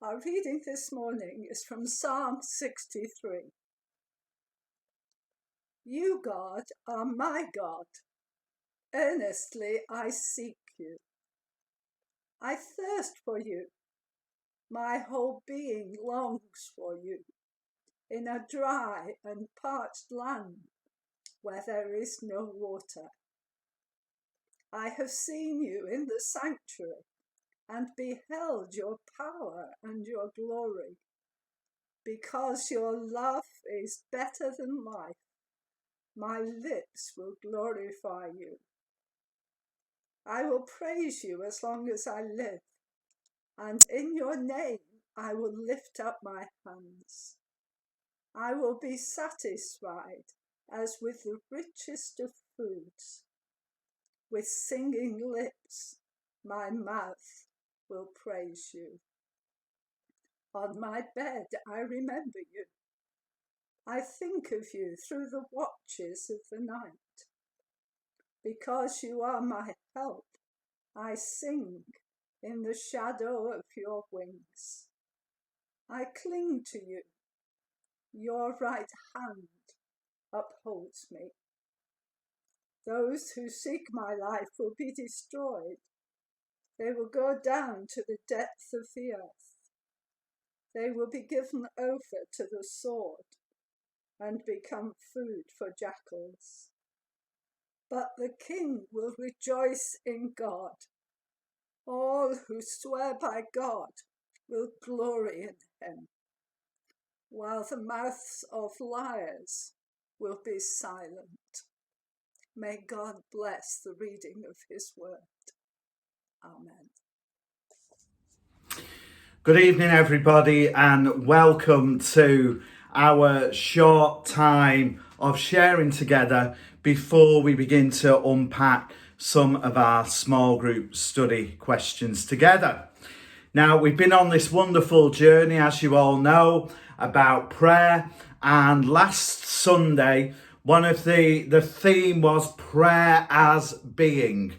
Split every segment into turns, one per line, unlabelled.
Our reading this morning is from Psalm 63. You, God, are my God. Earnestly I seek you. I thirst for you. My whole being longs for you in a dry and parched land where there is no water. I have seen you in the sanctuary and beheld your power and your glory. Because your love is better than life, my lips will glorify you. I will praise you as long as I live, and in your name I will lift up my hands. I will be satisfied as with the richest of foods. With singing lips, my mouth will praise you. On my bed I remember you. I think of you through the watches of the night. Because you are my help, I sing in the shadow of your wings. I cling to you. Your right hand upholds me. Those who seek my life will be destroyed. They will go down to the depths of the earth. They will be given over to the sword and become food for jackals. But the king will rejoice in God. All who swear by God will glory in him, while the mouths of liars will be silent. May God bless the reading of his word. Amen.
Good evening, everybody, and welcome to our short time of sharing together before we begin to unpack some of our small group study questions together. Now, we've been on this wonderful journey, as you all know, about prayer, and last Sunday, one of the theme was prayer as being.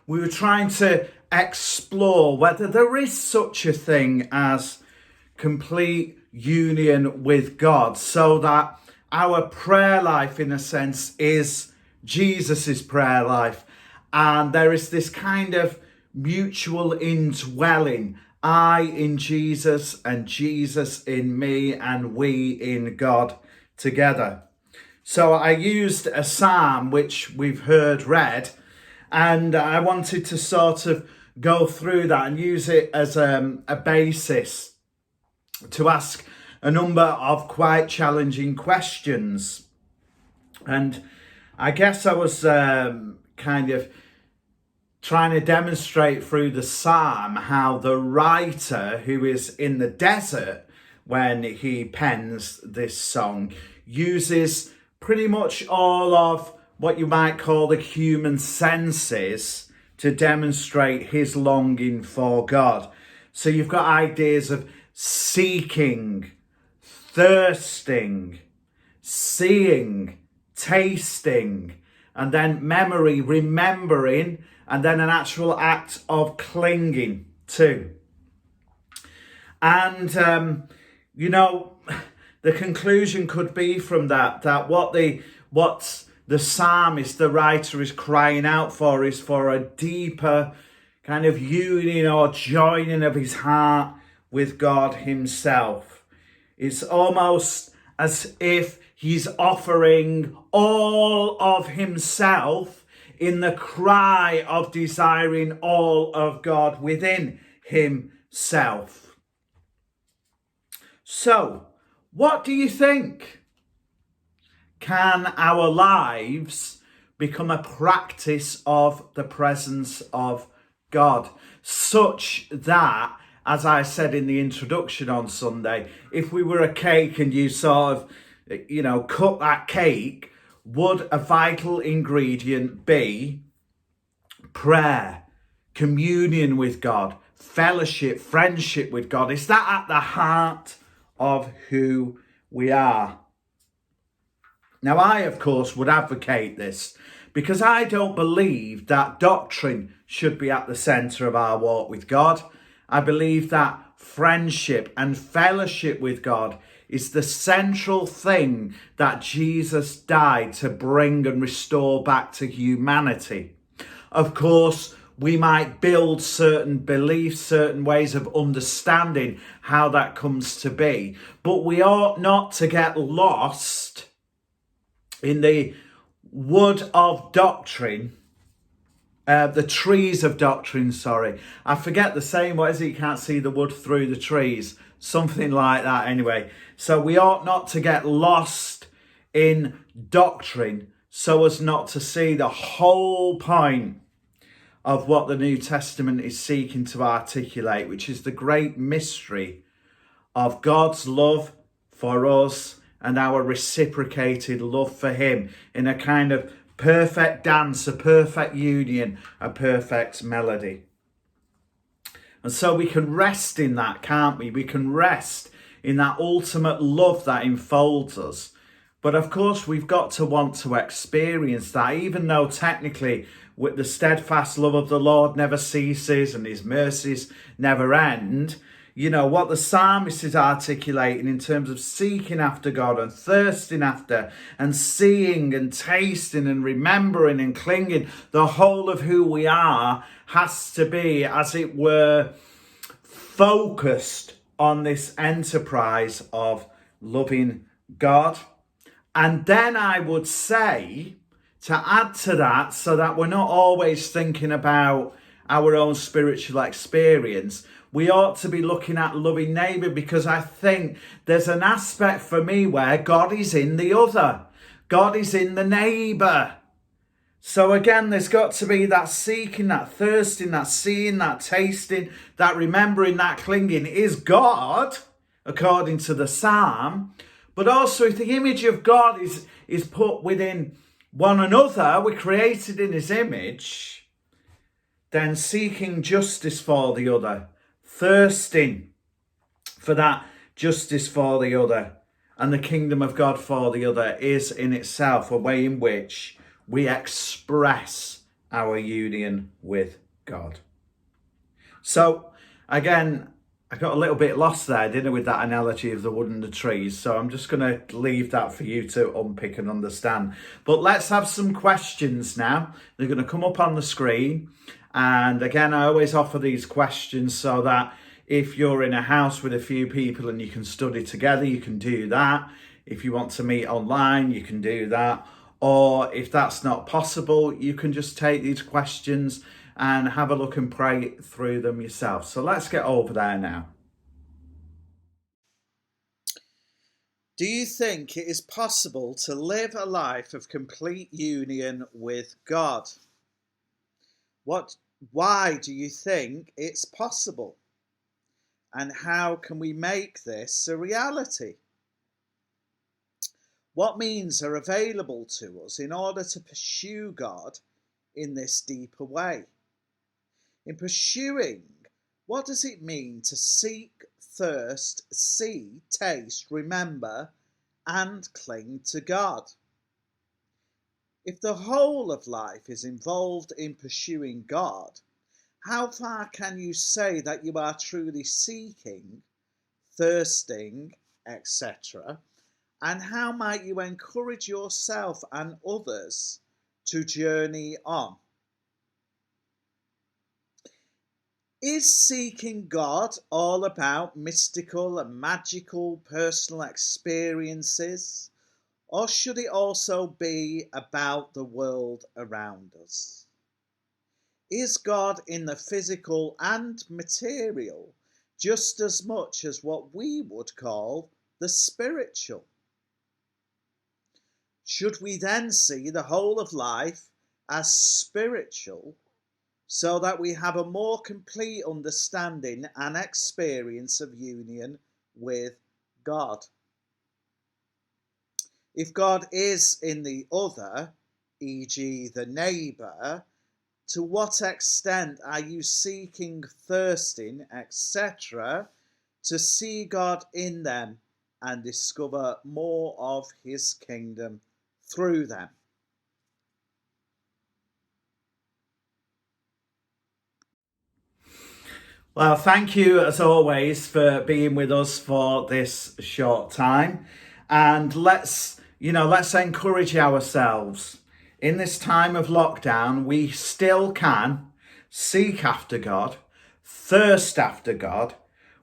We were trying to explore whether there is such a thing as complete union with God, so that our prayer life, in a sense, is Jesus's prayer life, and there is this kind of mutual indwelling, I in Jesus and Jesus in me and we in God together. So I used a psalm which we've heard read, and I wanted to sort of go through that and use it as a basis to ask a number of quite challenging questions. And I guess I was kind of trying to demonstrate through the psalm how the writer, who is in the desert when he pens this song, uses pretty much all of what you might call the human senses to demonstrate his longing for God. So you've got ideas of seeking, thirsting, seeing, tasting, and then memory, remembering, and then an actual act of clinging to. And, the conclusion could be from that what the psalmist, the writer, is crying out for is for a deeper kind of union or joining of his heart with God himself. It's almost as if he's offering all of himself in the cry of desiring all of God within himself. So, what do you think? Can our lives become a practice of the presence of God, such that, as I said in the introduction on Sunday, if we were a cake and you sort of, cut that cake, would a vital ingredient be prayer, communion with God, fellowship, friendship with God? Is that at the heart of who we are? Now, I, of course, would advocate this because I don't believe that doctrine should be at the centre of our walk with God. I believe that friendship and fellowship with God is the central thing that Jesus died to bring and restore back to humanity. Of course, we might build certain beliefs, certain ways of understanding how that comes to be, but we ought not to get lost in the wood of doctrine, the trees of doctrine, sorry. I forget the saying, what is it? You can't see the wood through the trees. Something like that anyway. So we ought not to get lost in doctrine so as not to see the whole point of what the New Testament is seeking to articulate, which is the great mystery of God's love for us and our reciprocated love for him in a kind of perfect dance, a perfect union, a perfect melody. And so we can rest in that, can't we? We can rest in that ultimate love that enfolds us. But of course, we've got to want to experience that, even though technically with the steadfast love of the Lord never ceases and his mercies never end. You know, what the psalmist is articulating in terms of seeking after God and thirsting after and seeing and tasting and remembering and clinging, the whole of who we are has to be, as it were, focused on this enterprise of loving God. And then I would say, to add to that, so that we're not always thinking about our own spiritual experience, we ought to be looking at loving neighbour, because I think there's an aspect for me where God is in the other. God is in the neighbour. So again, there's got to be that seeking, that thirsting, that seeing, that tasting, that remembering, that clinging is God, according to the psalm. But also if the image of God is put within one another, we're created in his image, then seeking justice for the other, thirsting for that justice for the other, and the kingdom of God for the other is in itself a way in which we express our union with God. So again, I got a little bit lost there, didn't I, with that analogy of the wood and the trees. So I'm just going to leave that for you to unpick and understand. But let's have some questions now. They're going to come up on the screen. And again, I always offer these questions so that if you're in a house with a few people and you can study together, you can do that. If you want to meet online, you can do that. Or if that's not possible, you can just take these questions and have a look and pray through them yourself. So let's get over there now. Do you think it is possible to live a life of complete union with God? Why do you think it's possible? And how can we make this a reality? What means are available to us in order to pursue God in this deeper way? In pursuing, what does it mean to seek, thirst, see, taste, remember, and cling to God? If the whole of life is involved in pursuing God, how far can you say that you are truly seeking, thirsting, etc.? And how might you encourage yourself and others to journey on? Is seeking God all about mystical and magical personal experiences, or should it also be about the world around us? Is God in the physical and material just as much as what we would call the spiritual? Should we then see the whole of life as spiritual, so that we have a more complete understanding and experience of union with God? If God is in the other, e.g. the neighbour, to what extent are you seeking, thirsting, etc., to see God in them and discover more of his kingdom through them? Well, thank you as always for being with us for this short time. And let's encourage ourselves. In this time of lockdown, we still can seek after God, thirst after God.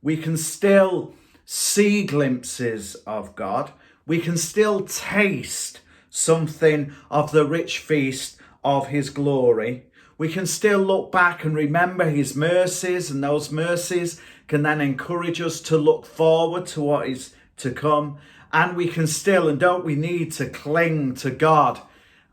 We can still see glimpses of God. We can still taste something of the rich feast of his glory. We can still look back and remember his mercies, and those mercies can then encourage us to look forward to what is to come. And we can still, and don't we need to cling to God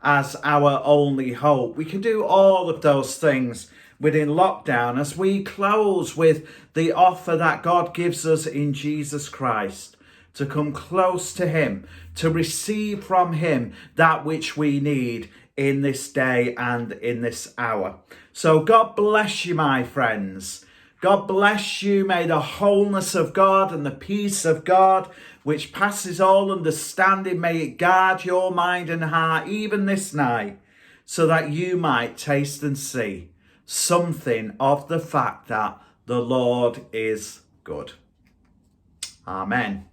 as our only hope. We can do all of those things within lockdown as we close with the offer that God gives us in Jesus Christ, to come close to him, to receive from him that which we need in this day and in this hour. So God bless you, my friends. God bless you. May the wholeness of God and the peace of God, which passes all understanding, may it guard your mind and heart even this night, so that you might taste and see something of the fact that the Lord is good. Amen.